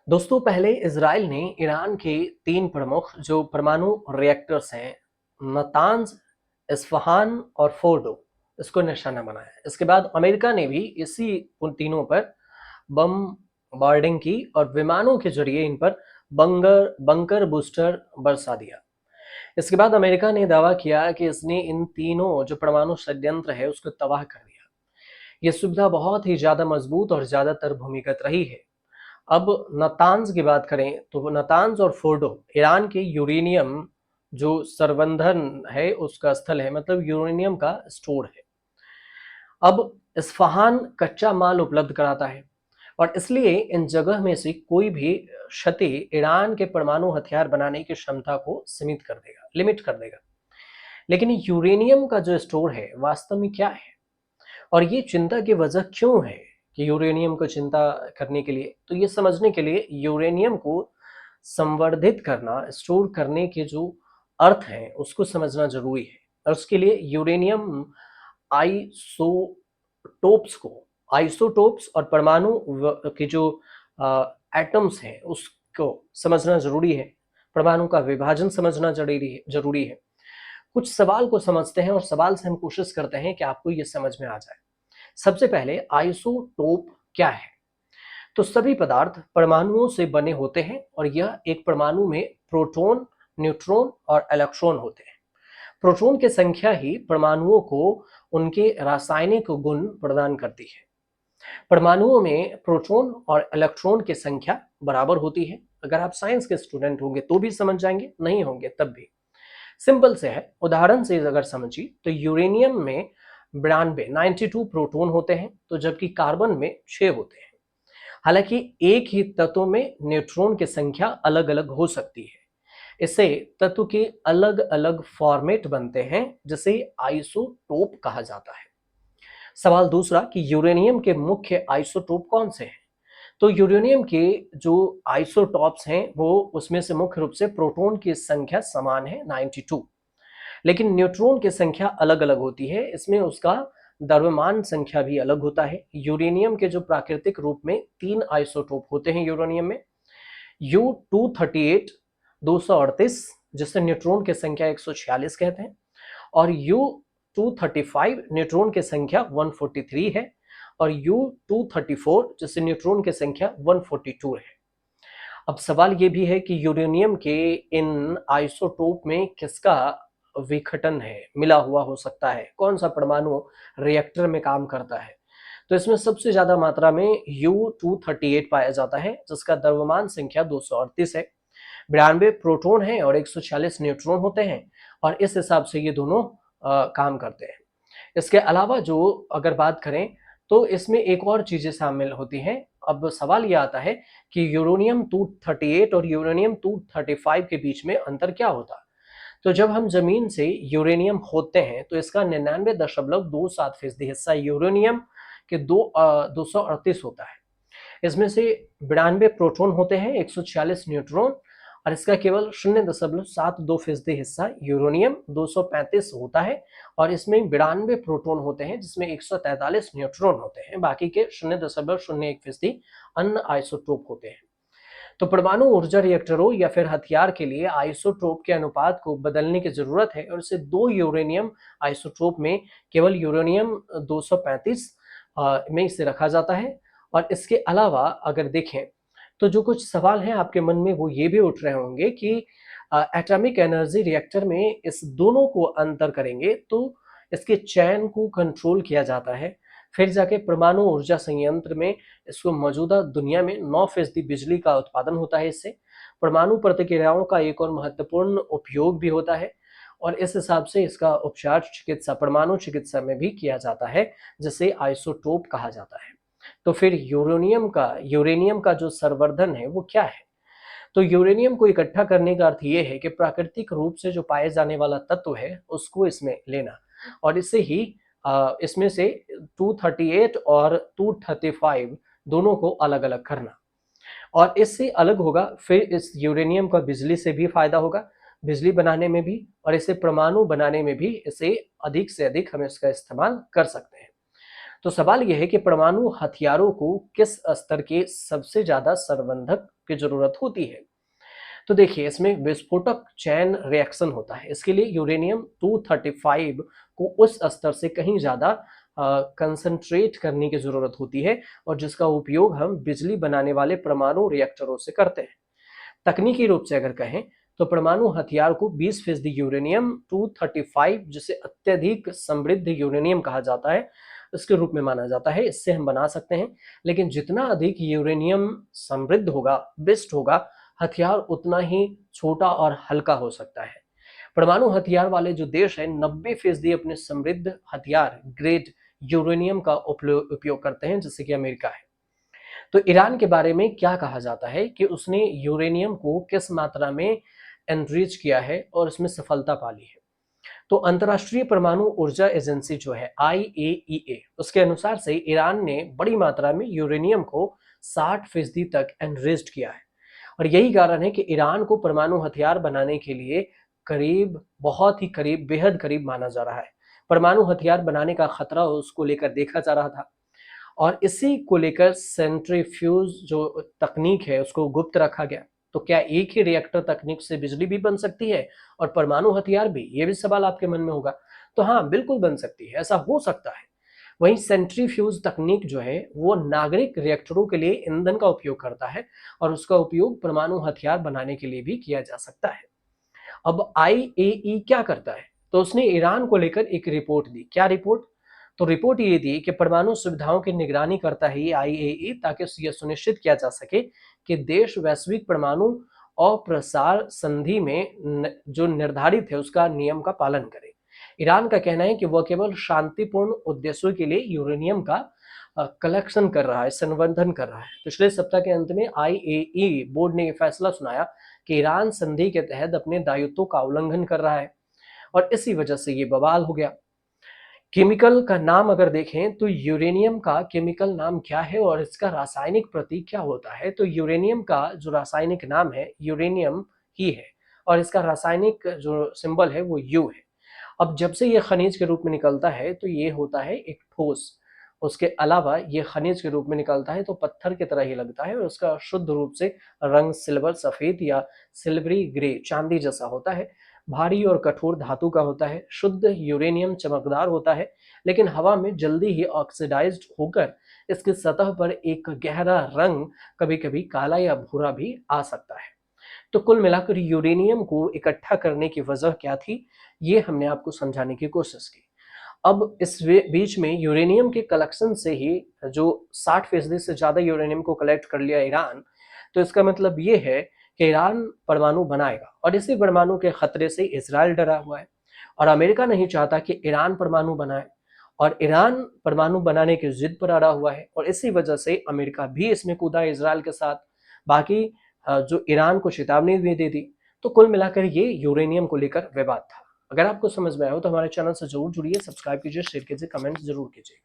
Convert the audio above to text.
दोस्तों पहले इजराइल ने ईरान के 3 प्रमुख जो परमाणु रिएक्टर्स हैं, नतान्ज, इस्फहान और फोर्डो, इसको निशाना बनाया। इसके बाद अमेरिका ने भी इसी उन तीनों पर बम बार्डिंग की और विमानों के जरिए इन पर बंकर बूस्टर बरसा दिया। इसके बाद अमेरिका ने दावा किया कि इसने इन तीनों जो परमाणु षड्यंत्र है उसको तबाह कर दिया। यह सुविधा बहुत ही ज्यादा मजबूत और ज्यादातर भूमिगत रही है। अब नतान्ज की बात करें तो नतान्ज और फोर्डो ईरान के यूरेनियम जो संवर्धन है उसका स्थल है, मतलब यूरेनियम का स्टोर है। अब इस्फहान कच्चा माल उपलब्ध कराता है और इसलिए इन जगह में से कोई भी क्षति ईरान के परमाणु हथियार बनाने की क्षमता को सीमित कर देगा, लिमिट कर देगा। लेकिन यूरेनियम का जो स्टोर है वास्तव में क्या है और ये चिंता की वजह क्यों है कि यूरेनियम को चिंता करने के लिए, तो ये समझने के लिए यूरेनियम को संवर्धित करना, स्टोर करने के जो अर्थ हैं उसको समझना जरूरी है। और उसके लिए यूरेनियम आइसोटोप्स को आइसोटोप्स और परमाणु के जो एटम्स हैं उसको समझना जरूरी है। परमाणु का विभाजन समझना जरूरी है। कुछ सवाल को समझते हैं और सवाल से हम कोशिश करते हैं कि आपको ये समझ में आ जाए। सबसे पहले आइसोटोप क्या है? तो सभी पदार्थ परमाणुओं से बने होते हैं और यह एक परमाणु में प्रोटॉन, न्यूट्रॉन और इलेक्ट्रॉन होते हैं। प्रोटॉन की संख्या ही परमाणुओं को उनके रासायनिक गुण प्रदान करती है। परमाणुओं में प्रोटॉन और इलेक्ट्रॉन की संख्या बराबर होती है। अगर आप साइंस के स्टूडेंट होंगे तो भी समझ जाएंगे, नहीं होंगे तब भी। सिंपल से है, उदाहरण से अगर समझिए तो यूरेनियम में 92 प्रोटॉन होते हैं, तो जबकि कार्बन में 6 होते हैं। हालांकि एक ही तत्व में न्यूट्रॉन की संख्या अलग अलग हो सकती है। इससे तत्व के अलग अलग फॉर्मेट बनते हैं जिसे आइसोटोप कहा जाता है। सवाल दूसरा कि यूरेनियम के मुख्य आइसोटोप कौन से हैं? तो यूरेनियम के जो आइसोटॉप्स हैं वो उसमें से मुख्य रूप से प्रोटॉन की संख्या समान है 92, लेकिन न्यूट्रॉन की संख्या अलग अलग होती है। इसमें उसका द्रव्यमान संख्या भी अलग होता है। यूरेनियम के जो प्राकृतिक रूप में 3 आइसोटोप होते हैं यूरेनियम में, U-238 238 जिससे न्यूट्रॉन की संख्या 146 कहते हैं, और U-235 न्यूट्रॉन की संख्या 143 है, और U-234 जिससे न्यूट्रॉन की संख्या 142 है। अब सवाल ये भी है कि यूरेनियम के इन आइसोटोप में किसका विघटन है, मिला हुआ हो सकता है, कौन सा परमाणु रिएक्टर में काम करता है? तो इसमें सबसे ज्यादा मात्रा में U-238 पाया जाता है जिसका द्रव्यमान संख्या 238 है। 92 प्रोटॉन है और 146 न्यूट्रॉन होते हैं, और इस हिसाब से ये दोनों काम करते हैं। इसके अलावा जो अगर बात करें तो इसमें एक और चीजें शामिल होती हैं। अब सवाल ये आता है कि यूरेनियम 238 और यूरेनियम 235 के बीच में अंतर क्या होता? तो जब हम जमीन से यूरेनियम खोदते हैं तो इसका 99.27% हिस्सा यूरेनियम के 238 होता है। इसमें से 92 प्रोटॉन होते हैं, 146 न्यूट्रॉन, और इसका केवल 0.72% हिस्सा यूरेनियम 235 होता है, और इसमें 92 प्रोटॉन होते हैं जिसमें 143 न्यूट्रॉन होते हैं, बाकी के 0.01% अन्य आइसोटोप होते हैं। तो परमाणु ऊर्जा रिएक्टरों या फिर हथियार के लिए आइसोटोप के अनुपात को बदलने की जरूरत है, और इसे 2 यूरेनियम आइसोटोप में केवल यूरेनियम 235 में इसे रखा जाता है। और इसके अलावा अगर देखें तो जो कुछ सवाल हैं आपके मन में वो ये भी उठ रहे होंगे कि एटॉमिक एनर्जी रिएक्टर में इस दोनों को अंतर करेंगे तो इसके चयन को कंट्रोल किया जाता है, फिर जाके परमाणु ऊर्जा संयंत्र में इसको मौजूदा दुनिया में 9% बिजली का उत्पादन होता है। इससे परमाणु प्रतिक्रियाओं का एक और महत्वपूर्ण उपयोग भी होता है, और इस हिसाब से इसका उपचार चिकित्सा, परमाणु चिकित्सा में भी किया जाता है, जिसे आइसोटोप कहा जाता है। तो फिर यूरेनियम का जो संवर्धन है वो क्या है? तो यूरेनियम को इकट्ठा करने का अर्थ ये है कि प्राकृतिक रूप से जो पाए जाने वाला तत्व है उसको इसमें लेना, और इससे ही इसमें से 238 और 235 दोनों को अलग अलग करना, और इससे अलग होगा। फिर इस यूरेनियम का बिजली से भी फायदा होगा, बिजली बनाने में भी, और इसे परमाणु बनाने में भी इसे अधिक से अधिक हम इसका इस्तेमाल कर सकते हैं। तो सवाल यह है कि परमाणु हथियारों को किस स्तर के सबसे ज्यादा संवर्धक की जरूरत होती है। तो देखिए, इसमें विस्फोटक चैन रिएक्शन होता है। इसके लिए यूरेनियम 235 को उस स्तर से कहीं ज्यादा कंसंट्रेट करने की जरूरत होती है, और जिसका उपयोग हम बिजली बनाने वाले परमाणु रिएक्टरों से करते हैं। तकनीकी रूप से अगर कहें तो परमाणु हथियार को 20% यूरेनियम 235, जिसे अत्यधिक समृद्ध यूरेनियम कहा जाता है, इसके रूप में माना जाता है। इससे हम बना सकते हैं, लेकिन जितना अधिक यूरेनियम समृद्ध होगा, बेस्ट होगा, हथियार उतना ही छोटा और हल्का हो सकता है। परमाणु हथियार वाले जो देश हैं 90% अपने समृद्ध हथियार ग्रेड यूरेनियम का उपयोग करते हैं, जैसे कि अमेरिका है। तो ईरान के बारे में क्या कहा जाता है कि उसने यूरेनियम को किस मात्रा में एनरिच किया है और इसमें सफलता पाली है। तो अंतर्राष्ट्रीय परमाणु ऊर्जा एजेंसी जो है IAEA, उसके अनुसार से ईरान ने बड़ी मात्रा में यूरेनियम को 60% तक एनरिच्ड किया है। और यही कारण है कि ईरान को परमाणु हथियार बनाने के लिए करीब, बहुत ही करीब, बेहद करीब माना जा रहा है। परमाणु हथियार बनाने का खतरा उसको लेकर देखा जा रहा था, और इसी को लेकर सेंट्रीफ्यूज जो तकनीक है उसको गुप्त रखा गया। तो क्या एक ही रिएक्टर तकनीक से बिजली भी बन सकती है और परमाणु हथियार भी? ये भी सवाल आपके मन में होगा। तो हाँ, बिल्कुल बन सकती है, ऐसा हो सकता है। वहीं सेंट्रीफ्यूज तकनीक जो है वो नागरिक रिएक्टरों के लिए ईंधन का उपयोग करता है, और उसका उपयोग परमाणु हथियार बनाने के लिए भी किया जा सकता है। अब IAEA क्या करता है? तो उसने ईरान को लेकर एक रिपोर्ट दी। क्या रिपोर्ट? तो रिपोर्ट ये दी कि परमाणु सुविधाओं की निगरानी करता है ये IAEA, ताकि यह सुनिश्चित किया जा सके कि देश वैश्विक परमाणु अप्रसार संधि में जो निर्धारित है उसका नियम का पालन करे। ईरान का कहना है कि वह केवल शांतिपूर्ण उद्देश्यों के लिए यूरेनियम का कलेक्शन कर रहा है, संवर्धन कर रहा है। पिछले सप्ताह के अंत में IAEA बोर्ड ने यह फैसला सुनाया कि ईरान संधि के तहत अपने दायित्वों का उल्लंघन कर रहा है, और इसी वजह से ये बवाल हो गया। केमिकल का नाम अगर देखें तो यूरेनियम का केमिकल नाम क्या है और इसका रासायनिक प्रतीक क्या होता है? तो यूरेनियम का जो रासायनिक नाम है यूरेनियम ही है, और इसका रासायनिक जो सिंबल है वो U है। अब जब से ये खनिज के रूप में निकलता है तो ये होता है एक ठोस। उसके अलावा ये खनिज के रूप में निकलता है तो पत्थर की तरह ही लगता है, और उसका शुद्ध रूप से रंग सिल्वर, सफेद या सिल्वरी ग्रे, चांदी जैसा होता है। भारी और कठोर धातु का होता है। शुद्ध यूरेनियम चमकदार होता है, लेकिन हवा में जल्दी ही ऑक्सीडाइज्ड होकर इसकी सतह पर एक गहरा रंग, कभी कभी काला या भूरा भी आ सकता है। तो कुल मिलाकर यूरेनियम को इकट्ठा करने की वजह क्या थी, ये हमने आपको समझाने की कोशिश की। अब इस बीच में यूरेनियम के कलेक्शन से ही जो 60% से ज्यादा यूरेनियम को कलेक्ट कर लिया ईरान, तो इसका मतलब ये है कि ईरान परमाणु बनाएगा, और इसी परमाणु के खतरे से इजराइल डरा हुआ है, और अमेरिका नहीं चाहता कि ईरान परमाणु बनाए, और ईरान परमाणु बनाने की जिद पर अड़ा हुआ है, और इसी वजह से अमेरिका भी इसमें कूदा इजराइल के साथ। बाकी जो ईरान को चेतावनी भी दे दी। तो कुल मिलाकर ये यूरेनियम को लेकर विवाद था। अगर आपको समझ में आया हो तो हमारे चैनल से जरूर जुड़िए, सब्सक्राइब कीजिए, शेयर कीजिए, कमेंट जरूर कीजिए।